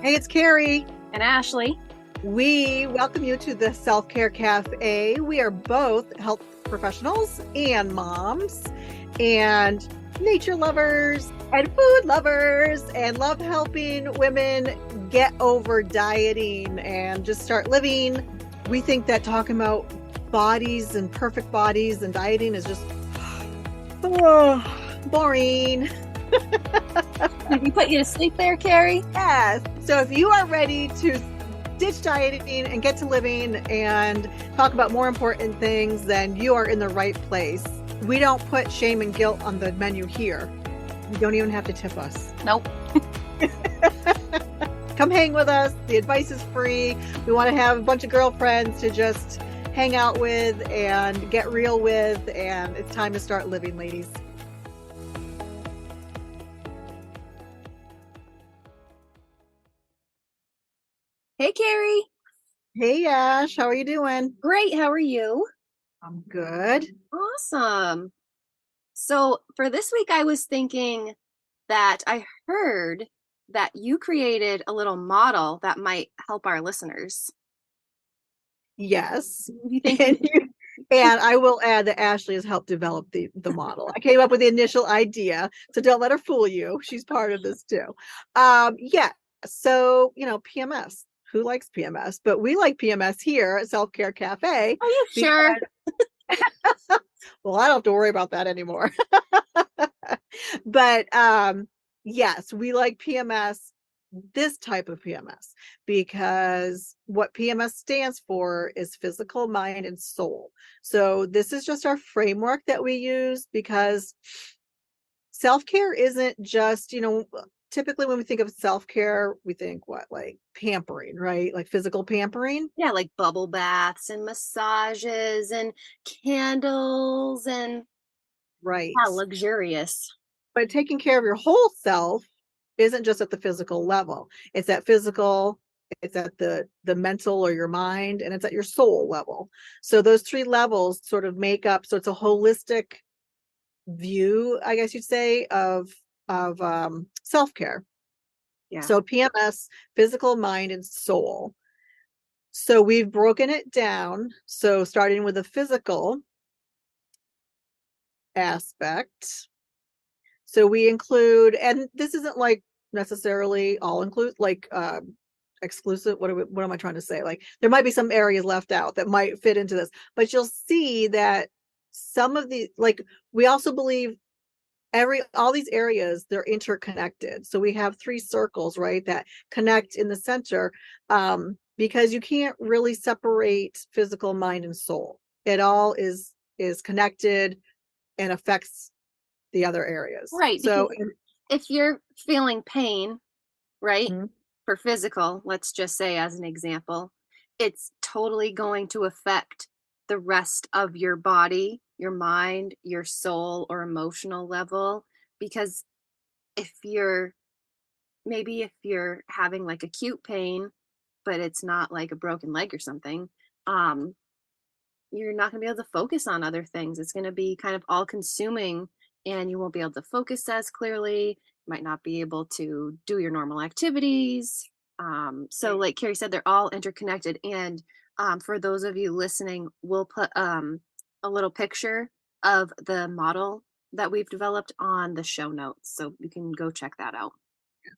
Hey, it's Carrie. And Ashley. We welcome you to the Self-Care Cafe. We are both health professionals and moms and nature lovers and food lovers and love helping women get over dieting and just start living. We think that talking about bodies and perfect bodies and dieting is just boring. Did we put you to sleep there, Carrie? Yes. So if you are ready to ditch dieting and get to living and talk about more important things, then you are in the right place. We don't put shame and guilt on the menu here. You don't even have to tip us. Nope. Come hang with us. The advice is free. We want to have a bunch of girlfriends to just hang out with and get real with. And it's time to start living, ladies. Hey, Carrie. Hey, Ash. How are you doing? Great. How are you? I'm good. Awesome. So for this week, I was thinking that I heard that you created a little model that might help our listeners. Yes. You think? And I will add that Ashley has helped develop the model. I came up with the initial idea, so don't let her fool you. She's part of this too. Yeah. So, PMS. Who likes PMS? But we like PMS here at Self-Care Cafe. Are you sure? Well, I don't have to worry about that anymore. But yes, we like PMS, this type of PMS, because what PMS stands for is physical, mind, and soul. So this is just our framework that we use, because self-care isn't just, typically when we think of self-care, we think what, like pampering, right? Like physical pampering. Yeah, like bubble baths and massages and candles and Right. luxurious. But taking care of your whole self isn't just at the physical level. It's at physical, it's at the mental or your mind, and it's at your soul level. So those three levels sort of make up, so it's a holistic view, I guess you'd say, of self-care. Yeah. So PMS, physical, mind, and soul. So we've broken it down. So starting with the physical aspect. So we include, and this isn't like necessarily all include, like exclusive. What am I trying to say? Like there might be some areas left out that might fit into this, but you'll see that some of the, like, we also believe all these areas, they're interconnected. So we have three circles, right, that connect in the center, because you can't really separate physical, mind, and soul. It all is connected and affects the other areas. Right. So if you're feeling pain, right, mm-hmm. for physical, let's just say as an example, it's totally going to affect the rest of your body, your mind, your soul, or emotional level. Because if you're having like acute pain, but it's not like a broken leg or something, you're not going to be able to focus on other things. It's going to be kind of all consuming, and you won't be able to focus as clearly. You might not be able to do your normal activities. So like Carrie said, they're all interconnected. And for those of you listening, we'll put a little picture of the model that we've developed on the show notes. So you can go check that out.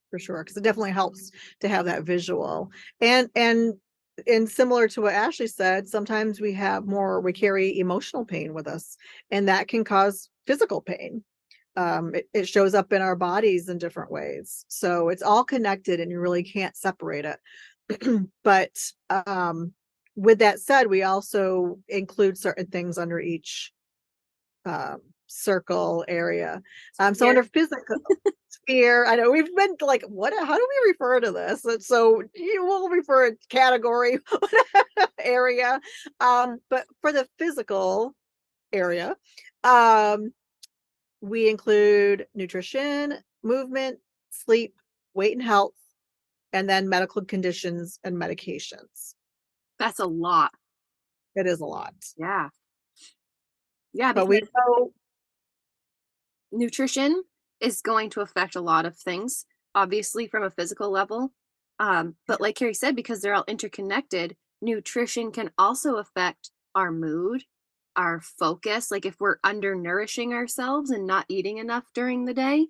For sure, because it definitely helps to have that visual. And similar to what Ashley said, sometimes we carry emotional pain with us, and that can cause physical pain. It shows up in our bodies in different ways. So it's all connected and you really can't separate it. But with that said, we also include certain things under each circle area. So under physical sphere, I know we've been like, how do we refer to this? And so you will refer to category area. But for the physical area, we include nutrition, movement, sleep, weight and health, and then medical conditions and medications. That's a lot. It is a lot. Yeah. Yeah, but we know nutrition is going to affect a lot of things, obviously from a physical level, But like Carrie said, because they're all interconnected, nutrition can also affect our mood, our focus. Like if we're undernourishing ourselves and not eating enough during the day,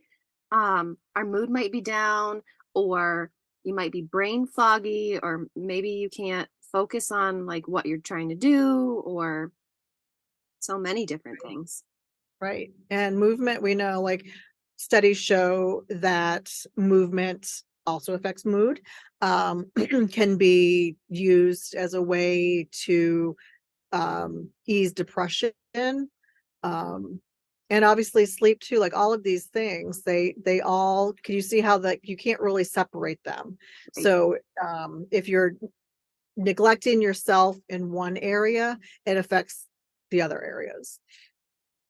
our mood might be down, or you might be brain foggy, or maybe you can't focus on like what you're trying to do, or so many different things. Right. And movement, we know like studies show that movement also affects mood, can be used as a way to ease depression. Um, and obviously sleep too, like all of these things, they all, can you see how that you can't really separate them? Right. So if you're neglecting yourself in one area, it affects the other areas.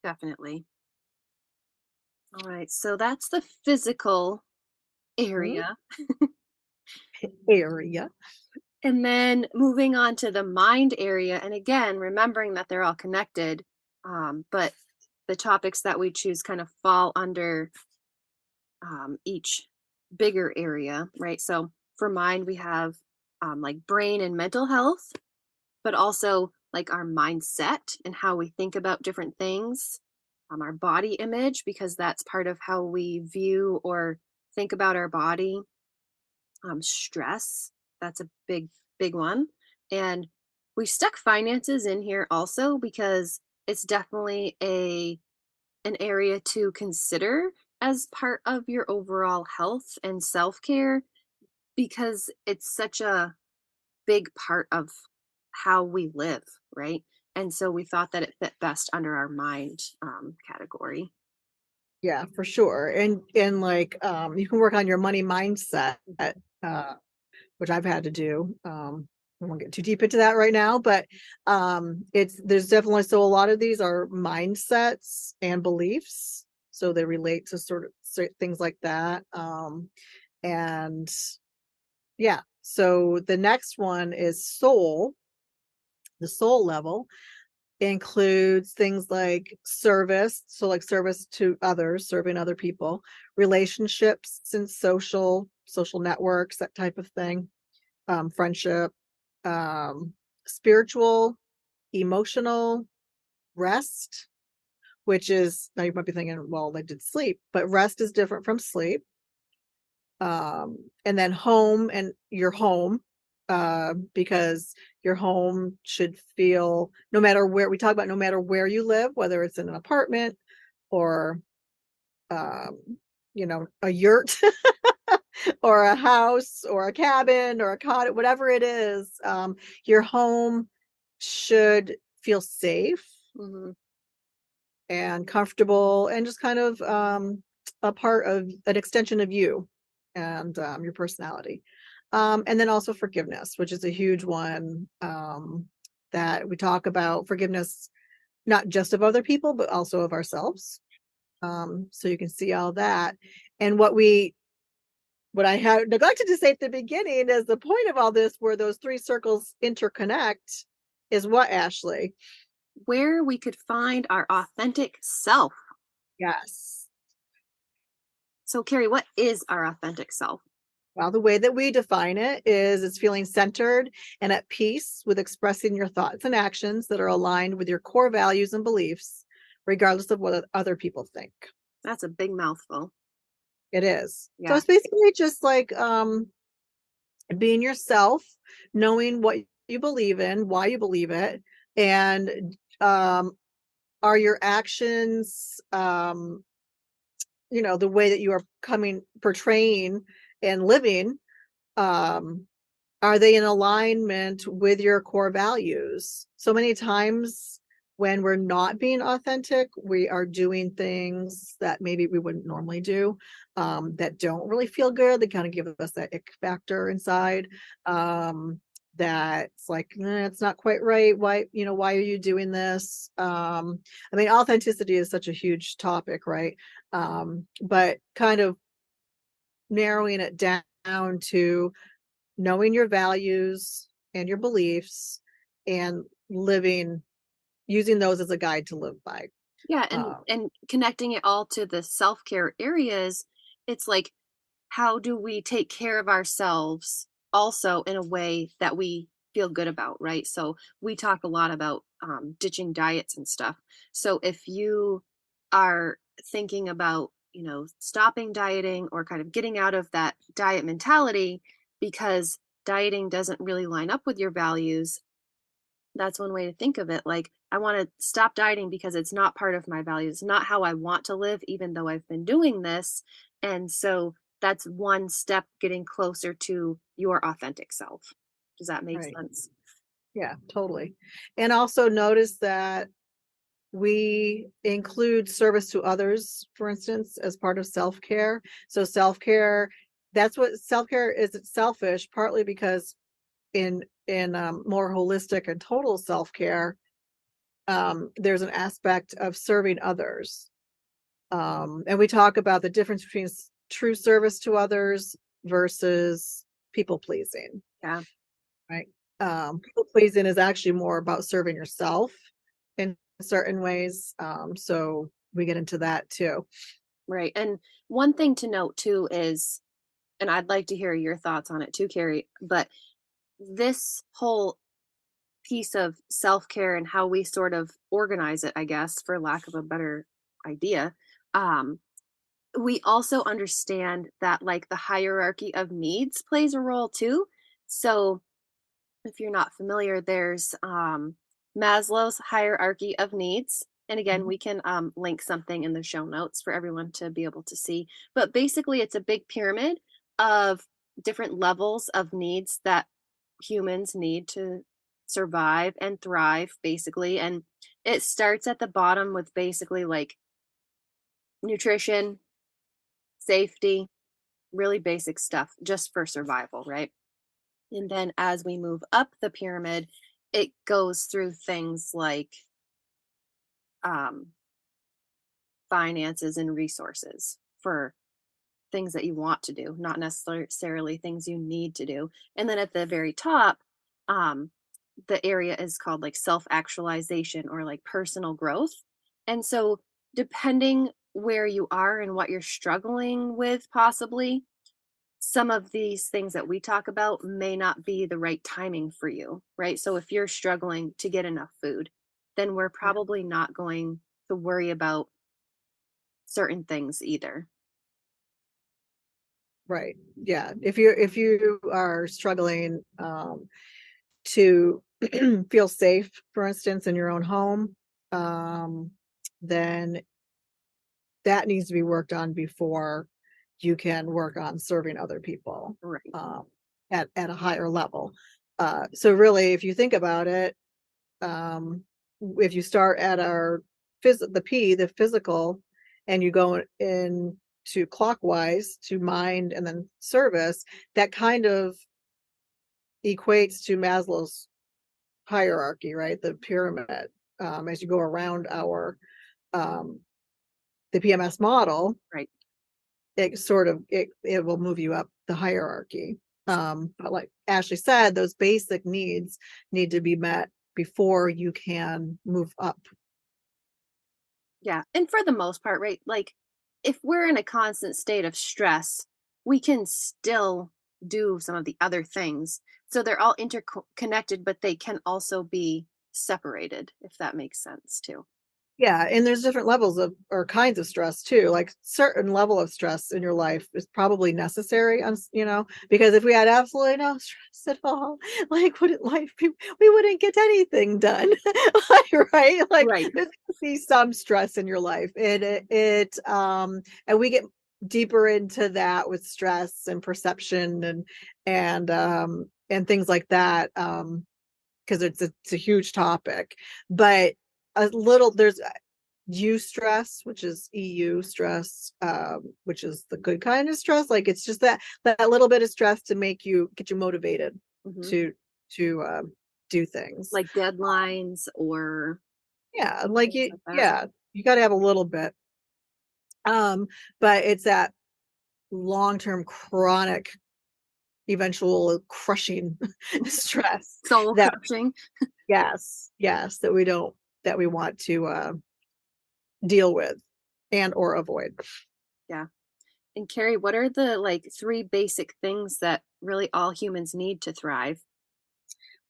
Definitely. All right. So that's the physical Mhm. area. Area. And then moving on to the mind area, and again, remembering that they're all connected, but the topics that we choose kind of fall under each bigger area, right? So for mind, we have like brain and mental health, but also like our mindset and how we think about different things, our body image, because that's part of how we view or think about our body, stress, that's a big one. And we stuck finances in here also because it's definitely a an area to consider as part of your overall health and self-care, because it's such a big part of how we live, right? And so we thought that it fit best under our mind category. Yeah, for sure. And like you can work on your money mindset, uh, which I've had to do. I won't get too deep into that right now, but it's there's definitely, so a lot of these are mindsets and beliefs. So they relate to sort of things like that. And yeah, so the next one is soul, the soul level includes things like service, so like service to others, serving other people, relationships and social networks, that type of thing, friendship, um, spiritual, emotional, rest, which is, now you might be thinking, well, they did sleep, but rest is different from sleep. And then home, and your home, because your home should feel, no matter where we talk about, no matter where you live, whether it's in an apartment or um, a yurt or a house or a cabin or a cottage, whatever it is, your home should feel safe Hmm. and comfortable and just kind of a part of an extension of you and your personality. And then also forgiveness, which is a huge one, that we talk about forgiveness, not just of other people, but also of ourselves. So you can see all that. And what I had neglected to say at the beginning is the point of all this, where those three circles interconnect, is what, Ashley? Where we could find our authentic self. Yes. So, Carrie, what is our authentic self? Well, the way that we define it is it's feeling centered and at peace with expressing your thoughts and actions that are aligned with your core values and beliefs, regardless of what other people think. That's a big mouthful. It is. So Yeah. it's basically just like being yourself, knowing what you believe in, why you believe it, and are your actions, the way that you are portraying and living, um, are they in alignment with your core values? So many times when we're not being authentic, we are doing things that maybe we wouldn't normally do, that don't really feel good. They kind of give us that ick factor inside. That's like, it's not quite right. Why are you doing this? I mean, authenticity is such a huge topic, right? But kind of narrowing it down to knowing your values and your beliefs and living, using those as a guide to live by. Yeah, uh, and connecting it all to the self-care areas, it's like how do we take care of ourselves also in a way that we feel good about, right? So we talk a lot about ditching diets and stuff. So if you are thinking about, stopping dieting or kind of getting out of that diet mentality because dieting doesn't really line up with your values, that's one way to think of it. Like, I want to stop dieting because it's not part of my values, not how I want to live, even though I've been doing this. And so that's one step getting closer to your authentic self. Does that make Right. sense? Yeah, totally. And also notice that we include service to others, for instance, as part of self-care. So self-care, that's what self-care is. It's selfish, partly because in more holistic and total self-care, there's an aspect of serving others. And we talk about the difference between true service to others versus people pleasing, Yeah. right? People pleasing is actually more about serving yourself in certain ways. So we get into that too. Right. And one thing to note too is, and I'd like to hear your thoughts on it too, Carrie, but this whole piece of self care and how we sort of organize it, I guess, for lack of a better idea, um, we also understand that like the hierarchy of needs plays a role too. So if you're not familiar, there's Maslow's hierarchy of needs. And again, Mhm. we can link something in the show notes for everyone to be able to see. But basically, it's a big pyramid of different levels of needs that humans need to survive and thrive, basically. And it starts at the bottom with basically like nutrition, safety, really basic stuff just for survival, right? And then as we move up the pyramid, it goes through things like um, finances and resources for things that you want to do, not necessarily things you need to do. And then at the very top, um, the area is called like self actualization or like personal growth. And so, depending where you are and what you're struggling with, possibly, some of these things that we talk about may not be the right timing for you, right? So if you're struggling to get enough food, then we're Yeah, probably not going to worry about certain things either. right. Yeah. If you are struggling to feel safe, for instance, in your own home, um, then that needs to be worked on before you can work on serving other people Right. um, at a higher level. So really, if you think about it, if you start at the physical, and you go in to clockwise to mind and then service, that kind of equates to Maslow's hierarchy, right? The pyramid. As you go around um, the PMS model, Right. it will move you up the hierarchy. But like Ashley said, those basic needs need to be met before you can move up. Yeah. And for the most part, right? Like if we're in a constant state of stress, we can still do some of the other things. So they're all interconnected, but they can also be separated, if that makes sense too. Yeah, and there's different levels of or kinds of stress too. Like certain level of stress in your life is probably necessary, because if we had absolutely no stress at all, like wouldn't life be, we wouldn't get anything done. Like, right? Like Right. there's gonna be some stress in your life. And we get deeper into that with stress and perception and things like that. Because it's a huge topic. But there's eustress, which is EU stress, which is the good kind of stress. Like it's just that little bit of stress to get you motivated Hmm. to to do things. Like deadlines or Yeah, like things you, like that. yeah, you got to have a little bit. But it's that long-term chronic, eventual crushing stress Soul that crushing. yes, that we want to deal with and or avoid. Yeah. And Carrie, what are the like three basic things that really all humans need to thrive?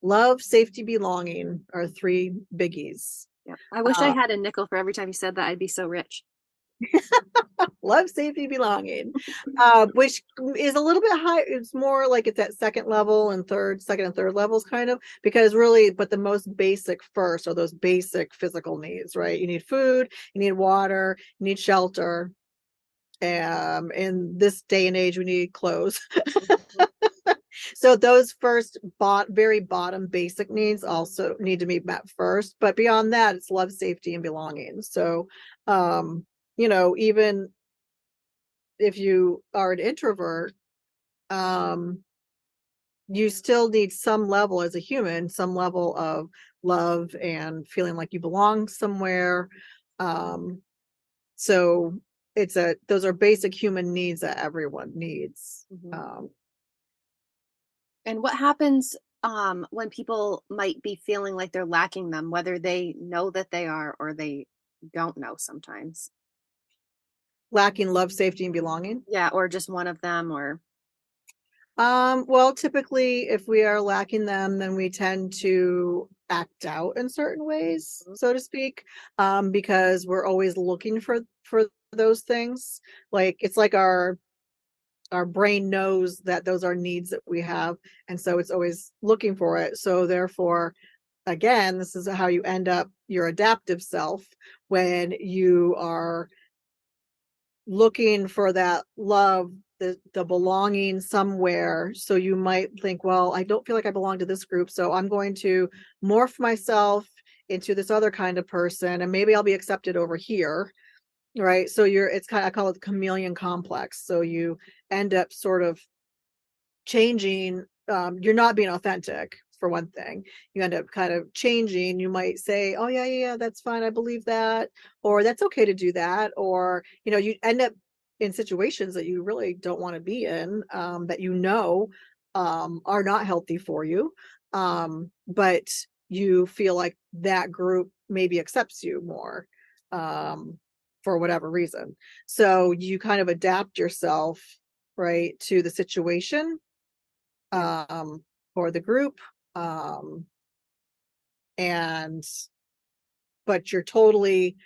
Love, safety, belonging are three biggies. Yep. I wish I Uh, had a nickel for every time you said that. I'd be so rich. love, safety, belonging, which is a little bit high. It's more like it's at second level and second and third levels, kind of, because really, but the most basic first are those basic physical needs, right? You need food, you need water, you need shelter. In this day and age, we need clothes. So those first very bottom basic needs also need to be met first. But beyond that, it's love, safety, and belonging. So, even if you are an introvert, um, you still need some level as a human, some level of love and feeling like you belong somewhere. Um, so those are basic human needs that everyone needs. Mhm. And what happens when people might be feeling like they're lacking them, whether they know that they are or they don't know sometimes? Lacking love, safety, and belonging. Yeah, or just one of them, or Well, typically, if we are lacking them, then we tend to act out in certain ways, Mhm. so to speak, because we're always looking for those things. Like it's like our brain knows that those are needs that we have, and so it's always looking for it. So therefore, again, this is how you end up your adaptive self when you are looking for that love, the belonging somewhere. So you might think, well, I don't feel like I belong to this group, so I'm going to morph myself into this other kind of person, and maybe I'll be accepted over here, right? So it's kind of, I call it the chameleon complex. So you end up sort of changing. You're not being authentic, for one thing. You end up kind of changing. You might say, oh yeah, yeah, yeah, that's fine, I believe that, or that's okay to do that, or you end up in situations that you really don't want to be in, that are not healthy for you, but you feel like that group maybe accepts you more, um, for whatever reason. So you kind of adapt yourself, right, to the situation, yeah, um, for the group, um, and but you're totally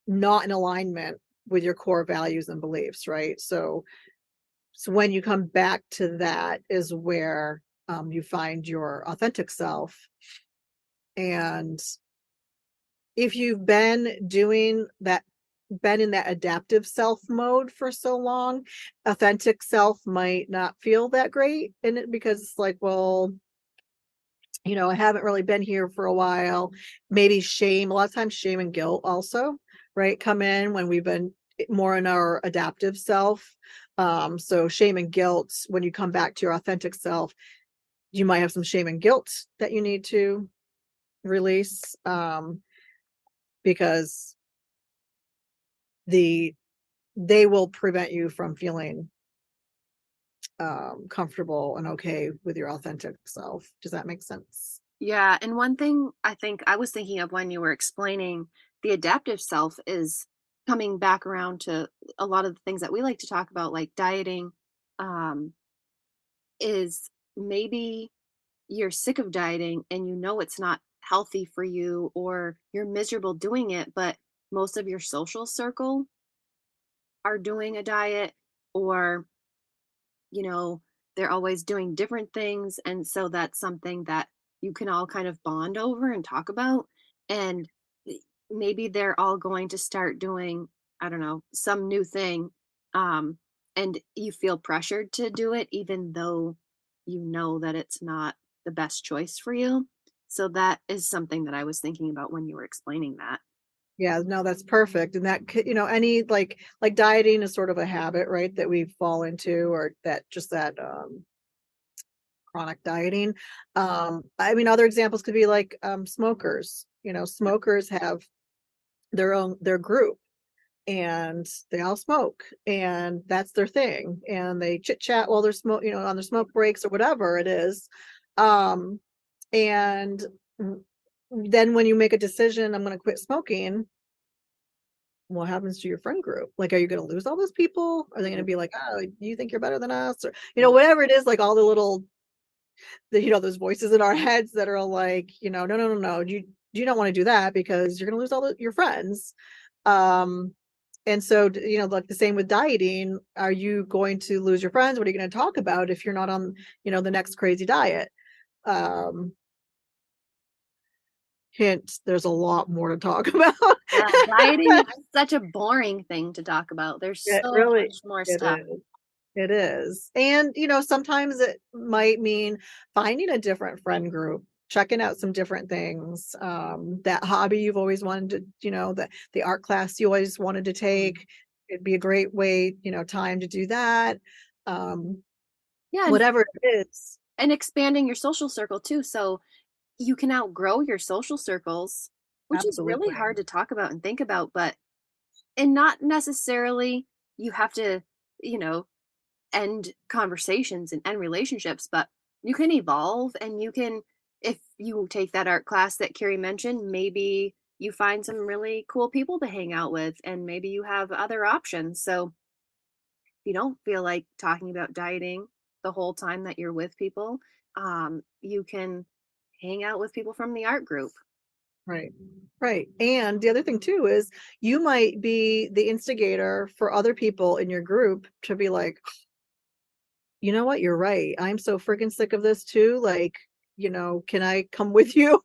not in alignment with your core values and beliefs, right? So when you come back to that is where, you find your authentic self. And if you've been in that adaptive self mode for so long, authentic self might not feel that great in it, because it's like, well, I haven't really been here for a while. Maybe shame, a lot of times shame and guilt also, right, come in when we've been more in our adaptive self. So shame and guilt, when you come back to your authentic self, you might have some shame and guilt that you need to release, because the they will prevent you from feeling comfortable and okay with your authentic self. Does that make sense? yeah. And one thing I think I was thinking of when you were explaining the adaptive self is coming back around to a lot of the things that we like to talk about, like dieting, um, is maybe you're sick of dieting and you know it's not healthy for you or you're miserable doing it, but most of your social circle are doing a diet, or you know, they're always doing different things. And so that's something that you can all kind of bond over and talk about. And maybe they're all going to start doing, I don't know, some new thing. Um, and you feel pressured to do it, even though you know that it's not the best choice for you. So that is something that I was thinking about when you were explaining that. Yeah, no, that's perfect. And that could, any like dieting is sort of a habit, right, that we fall into, or that chronic dieting. I mean, other examples could be like, smokers. Yep. Smokers have their group, and they all smoke, and that's their thing. And they chit chat while they're on their smoke breaks or whatever it is. Um, and then when you make a decision, I'm going to quit smoking, what happens to your friend group? Like, are you going to lose all those people? Are they going to Mhm. be like, oh, you think you're better than us? Or, Right. whatever it is, like all the little, those voices in our heads that are like, no, no, no, no, you don't want to do that because you're going to lose your friends. Um, and so, like the same with dieting, are you going to lose your friends? What are you going to talk about if you're not on, the next crazy diet? Um, Hint, there's a lot more to talk about. Yeah, dieting is such a boring thing to talk about. There's It so really, much more it stuff. is. It is. And, sometimes it might mean finding a different friend group, checking out some different things. That hobby you've always wanted to, the art class you always wanted to Mhm. take. It'd be a great way, time to do that. Um, Yeah, Whatever it is. and expanding your social circle too. So you can outgrow your social circles, which is really Absolutely. hard to talk about and think about, but and not necessarily you have to, you know, end conversations and end relationships, but you can evolve and you can, if you take that art class that Carrie mentioned, maybe you find some really cool people to hang out with and maybe you have other options. So if you don't feel like talking about dieting the whole time that you're with people, you can hang out with people from the art group. Right. Right. And the other thing too is you might be the instigator for other people in your group to be like, you know what? You're right. I'm so freaking sick of this too. Like, can I come with you?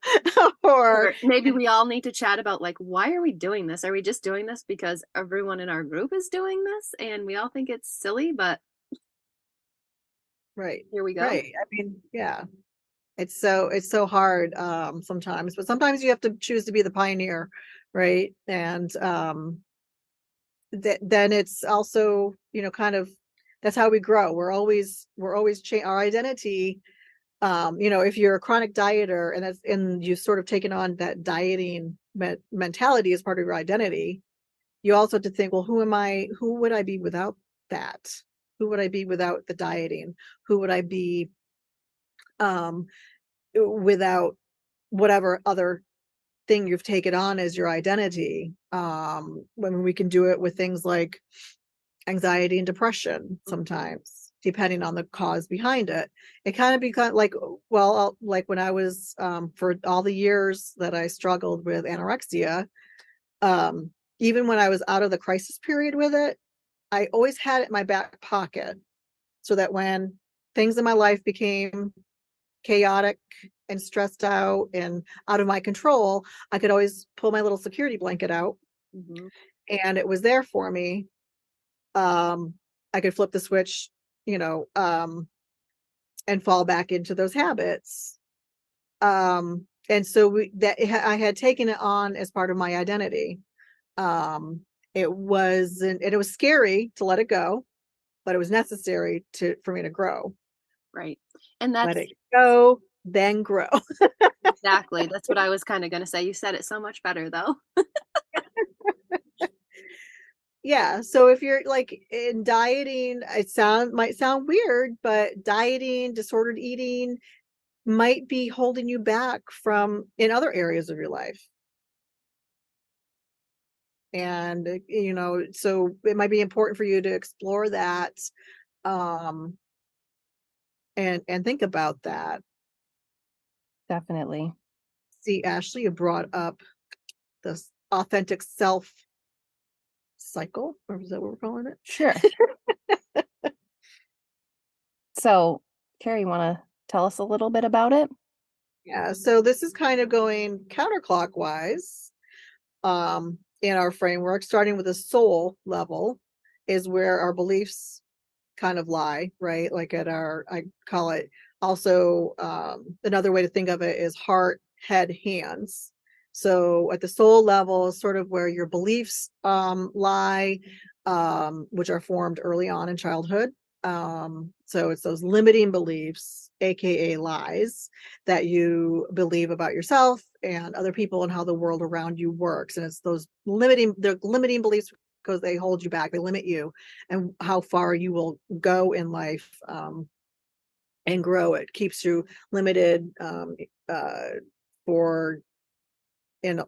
Or Or maybe we all need to chat about like, why are we doing this? Are we just doing this because everyone in our group is doing this and we all think it's silly, but right. here we go? Right. I mean, yeah. It's so hard sometimes, but sometimes you have to choose to be the pioneer, right? And then it's also, kind of that's how we grow. We're always our identity. If you're a chronic dieter and you've sort of taken on that dieting mentality as part of your identity, you also have to think, well, who am I? Who would I be without that? Who would I be without the dieting? Who would I be um, without whatever other thing you've taken on as your identity? When we can do it with things like anxiety and depression Mhm. sometimes, depending on the cause behind it. It kind of becomes like, well, like when I was, for all the years that I struggled with anorexia, um, even when I was out of the crisis period with it, I always had it in my back pocket so that when things in my life became chaotic and stressed out and out of my control, I could always pull my little security blanket out Mhm. and it was there for me. um I could flip the switch, you know um and fall back into those habits. And so I had taken it on as part of my identity. It was scary to let it go, but it was necessary to for me to grow. Right. And Let that's it go, then grow. exactly, that's what I was kinda gonna say. You said it so much better though. Yeah, so if you're like in dieting, might sound weird, but dieting, disordered eating might be holding you back from in other areas of your life. And so it might be important for you to explore that, um and think about that. Definitely. See, Ashley, you brought up this authentic self cycle, or is that what we're calling it? Sure. So, Carrie, wanna tell us a little bit about it? Yeah, so this is kind of going counterclockwise, in our framework, starting with the soul level is where our beliefs kind of lie, right? Like I call it also, another way to think of it is heart, head, hands. So at the soul level is sort of where your beliefs lie, which are formed early on in childhood. So it's those limiting beliefs, aka lies, that you believe about yourself and other people and how the world around you works. And it's the limiting beliefs because they hold you back, they limit you and how far you will go in life, and grow. It keeps you limited, uh, for in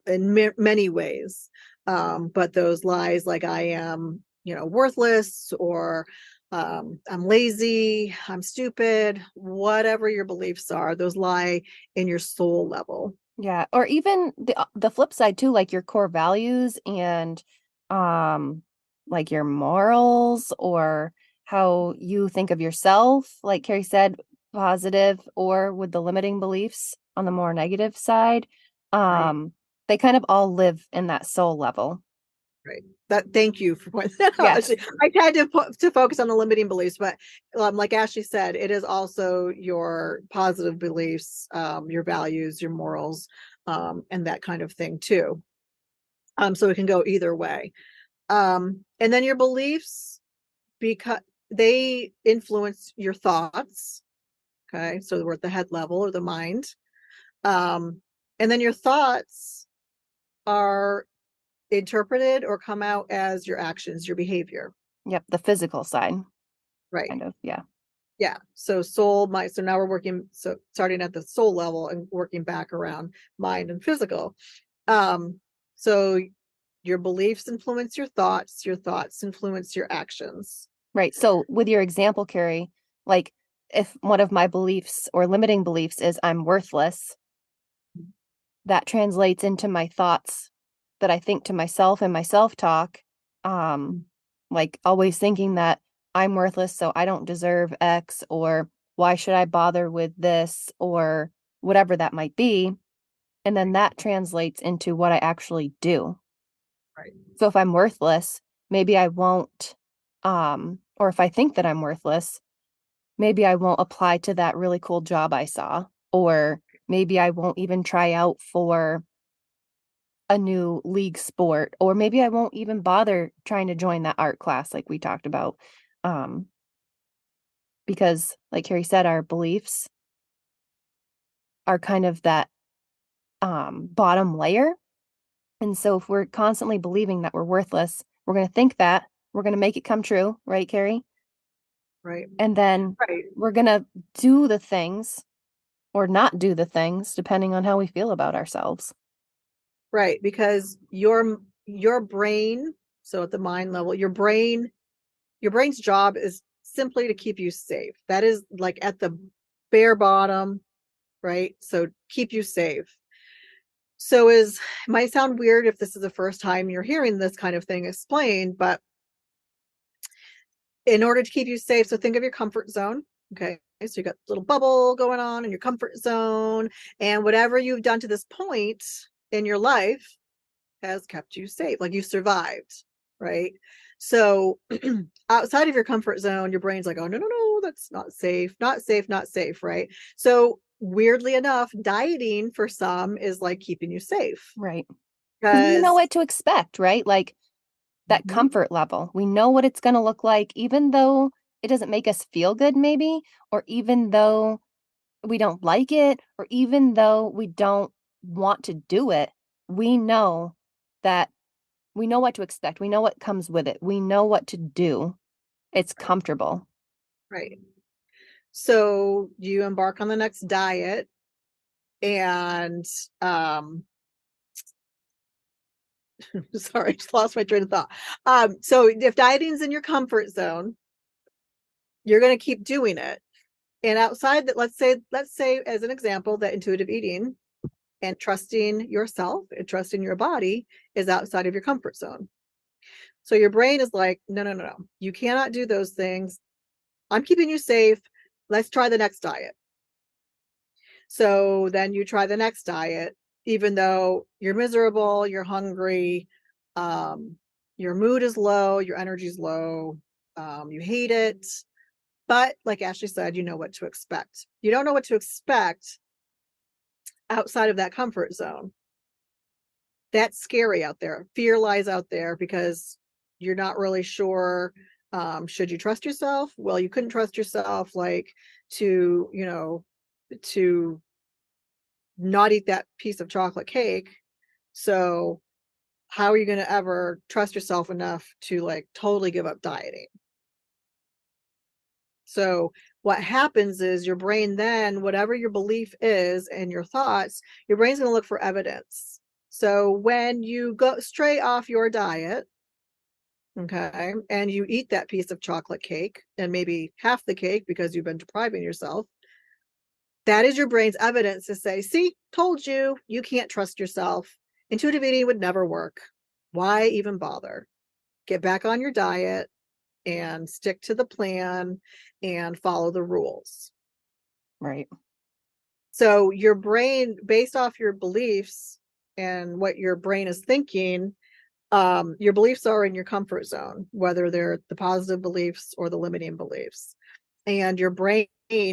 many ways. But those lies like I am, worthless, or I'm lazy, I'm stupid, whatever your beliefs are, those lie in your soul level. Yeah, or even the flip side too, like your core values and um like your morals or how you think of yourself, like Carrie said, positive or with the limiting beliefs on the more negative side. Right. Um they kind of all live in that soul level. Right. Thank you for pointing that out. Yeah. Actually, I tried to focus on the limiting beliefs, but like Ashley said, it is also your positive beliefs, your values, your morals, and that kind of thing too. So it can go either way. And then your beliefs, because they influence your thoughts. Okay, so we're at the head level or the mind. And then your thoughts are interpreted or come out as your actions, your behavior. Yep, the physical side, Right. kind of. Yeah. Yeah. So soul, mind. So now we're working, so starting at the soul level and working back around mind and physical. Um, so your beliefs influence your thoughts influence your actions. Right. So with your example, Carrie, like if one of my beliefs or limiting beliefs is I'm worthless, that translates into my thoughts that I think to myself and my self-talk. Um, like always thinking that I'm worthless, so I don't deserve X, or why should I bother with this, or whatever that might be. And then that translates into what I actually do. Right. So if I'm worthless, maybe I won't, or if I think that I'm worthless, maybe I won't apply to that really cool job I saw, or maybe I won't even try out for a new league sport, or maybe I won't even bother trying to join that art class like we talked about. Um, because like Carrie said, our beliefs are kind of that bottom layer. And so if we're constantly believing that we're worthless, we're going to think that, we're going to make it come true, right, Carrie? Right. And then Right. we're going to do the things or not do the things depending on how we feel about ourselves. Right. Because your brain, so at the mind level, your brain's job is simply to keep you safe. That is like at the bare bottom, right? So keep you safe. So is it might sound weird if this is the first time you're hearing this kind of thing explained, but in order to keep you safe, so think of your comfort zone. Okay. So you got a little bubble going on in your comfort zone, and whatever you've done to this point in your life has kept you safe, like you survived, right? So outside of your comfort zone, your brain's like, oh, no, no, no, that's not safe, not safe, not safe, right? So weirdly enough, dieting for some is like keeping you safe Right. Because we know because what to expect, right? Like that comfort level. We know what it's going to look like, even though it doesn't make us feel good, maybe, or even though we don't like it, or even though we don't want to do it. We know that we know what to expect. We know what comes with it. We know what to do. It's right, comfortable. right. So you embark on the next diet, and um sorry, just lost my train of thought. So if dieting's in your comfort zone, you're going to keep doing it. And outside that, let's say as an example that intuitive eating and trusting yourself and trusting your body is outside of your comfort zone. So your brain is like, no, no, no, no, you cannot do those things. I'm keeping you safe. Let's try the next diet. So then you try the next diet, even though you're miserable, you're hungry, um, your mood is low, your energy is low, you hate it. But like Ashley said, you know what to expect. You don't know what to expect outside of that comfort zone. That's scary out there. Fear lies out there because you're not really sure. Should you trust yourself? Well, you couldn't trust yourself, like to, to not eat that piece of chocolate cake. So how are you going to ever trust yourself enough to like totally give up dieting? So what happens is your brain then, whatever your belief is and your thoughts, your brain's going to look for evidence. So when you go stray off your diet, okay, and you eat that piece of chocolate cake and maybe half the cake because you've been depriving yourself, that is your brain's evidence to say, see, told you, you can't trust yourself. Intuitive eating would never work. Why even bother? Get back on your diet and stick to the plan and follow the rules. Right. So your brain, based off your beliefs and what your brain is thinking, your beliefs are in your comfort zone, whether they're the positive beliefs or the limiting beliefs. And your brain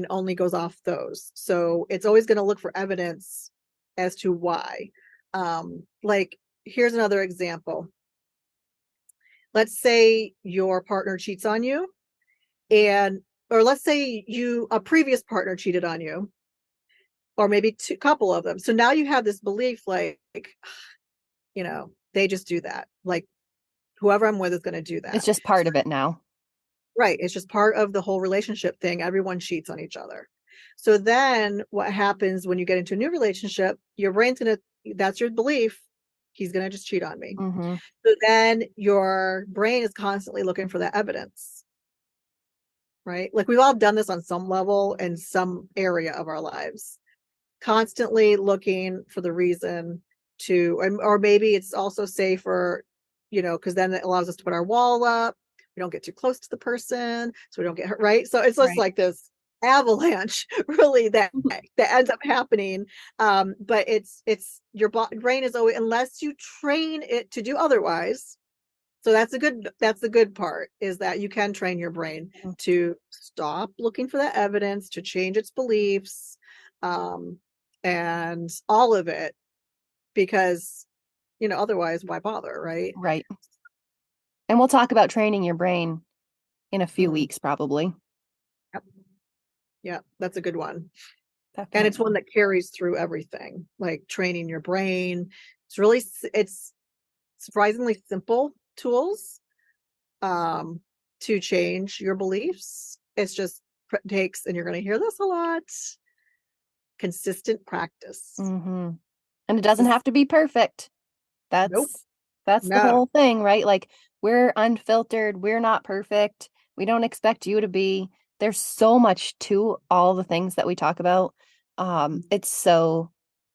only goes off those. So it's always going to look for evidence as to why. Like, here's another example. Let's say your partner cheats on you, and or let's say a previous partner cheated on you, or maybe a couple of them. So now you have this belief like, they just do that. Like, whoever I'm with is going to do It's that. just part of it now. Right. It's just part of the whole relationship thing. Everyone cheats on each other. So then what happens when you get into a new relationship, your brain's going to, that's your belief. He's going to just cheat on me. Mm-hmm. So then your brain is constantly looking for that evidence, right? Like, we've all done this on some level in some area of our lives, constantly looking for the reason to, or maybe it's also safer, because then it allows us to put our wall up. We don't get too close to the person, so we don't get hurt, right? So it's just Right. like this avalanche, really, that ends up happening. But it's your brain is always, unless you train it to do otherwise. So that's the good part, is that you can train your brain to stop looking for that evidence, to change its beliefs, and all of it, because otherwise, why bother, right? Right. And we'll talk about training your brain in a few Mhm. weeks, probably. Yep. Yeah, that's a good one. And it's one Definitely. that carries through everything, like training your brain. It's surprisingly simple tools, um, to change your beliefs. It's just takes, and you're going to hear this a lot, consistent practice. Mm-hmm. And it doesn't This, have to be perfect. nope, That's the no. whole thing, right? Like, we're unfiltered, we're not perfect. We don't expect you to be. There's so much to all the things that we talk about. It's so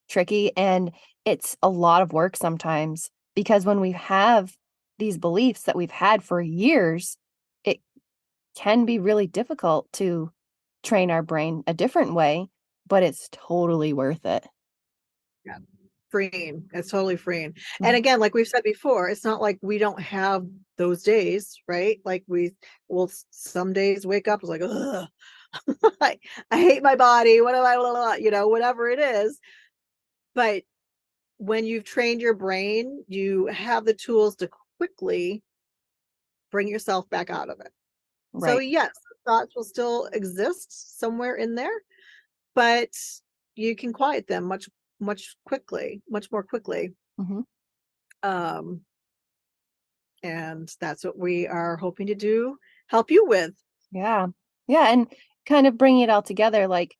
tricky, and it's a lot of work sometimes, because when we have these beliefs that we've had for years, it can be really difficult to train our brain a different way, but it's totally worth it. Yeah. Freeing. It's totally freeing. And Mhm. again, like we've said before, it's not like we don't have those days, right? Like, we will some days wake up, it's like, ugh, I hate my body. What am I, blah, blah, blah, whatever it is. But when you've trained your brain, you have the tools to quickly bring yourself back out of it. So Right. yes, thoughts will still exist somewhere in there, but you can quiet them much more quickly. Hmm. Um, and that's what we are hoping to do, help you with. Yeah. Yeah. And kind of bringing it all together, like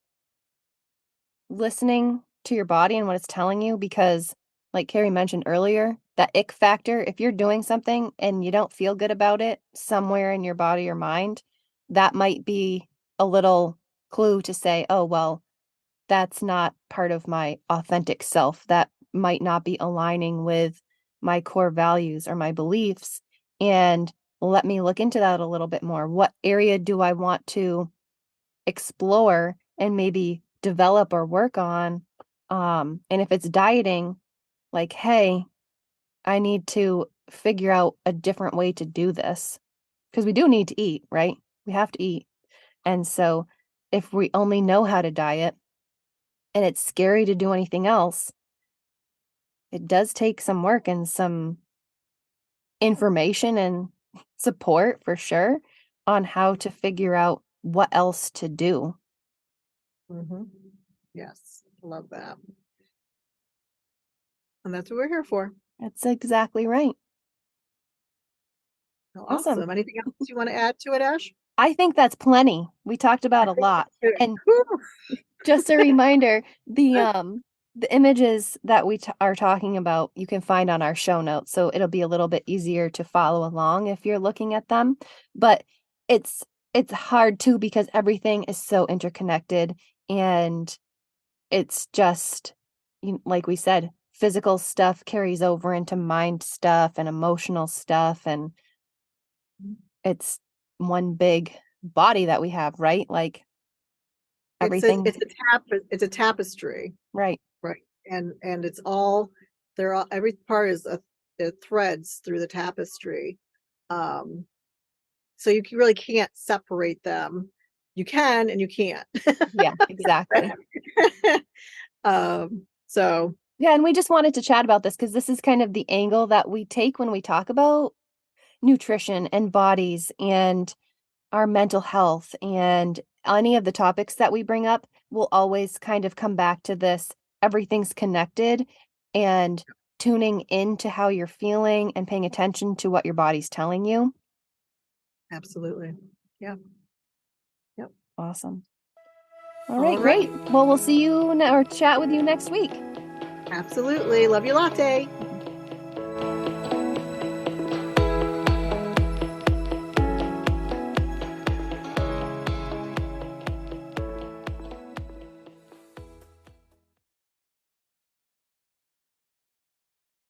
listening to your body and what it's telling you, because, like Carrie mentioned earlier, that ick factor, if you're doing something and you don't feel good about it somewhere in your body or mind, that might be a little clue to say, oh, well, that's not part of my authentic self. That might not be aligning with my core values or my beliefs. And let me look into that a little bit more. What area do I want to explore and maybe develop or work on? And if it's dieting, like, hey, I need to figure out a different way to do this, because we do need to eat, right? We have to eat. And so if we only know how to diet and it's scary to do anything else, it does take some work and some information and support for sure on how to figure out what else to do. Mhm. Yes, love that. And that's what we're here for. That's exactly right. Well, Awesome. awesome. Anything else you want to add to it, Ash? I think that's plenty. We talked I about a think lot. that's good. And Whew. just a reminder, the the images that we are talking about, you can find on our show notes. So it'll be a little bit easier to follow along if you're looking at them. But it's it's hard too because everything is so interconnected, and it's just like we said, physical stuff carries over into mind stuff and emotional stuff, and it's one big body that we have, right? Like everything, It's a tapestry, right? right? And it's all they're all every part is a threads through the tapestry. Um, so really can't separate them. You can and you can't. Yeah, exactly. So Yeah, and we just wanted to chat about this because this is kind of the angle that we take when we talk about nutrition and bodies and our mental health, and any of the topics that we bring up will always kind of come back to this. Everything's connected, and tuning into how you're feeling and paying attention to what your body's telling you. absolutely. Yeah. Yep. Awesome. All All right, right. great. Well, we'll see you or chat with you next week. Absolutely. Love your latte.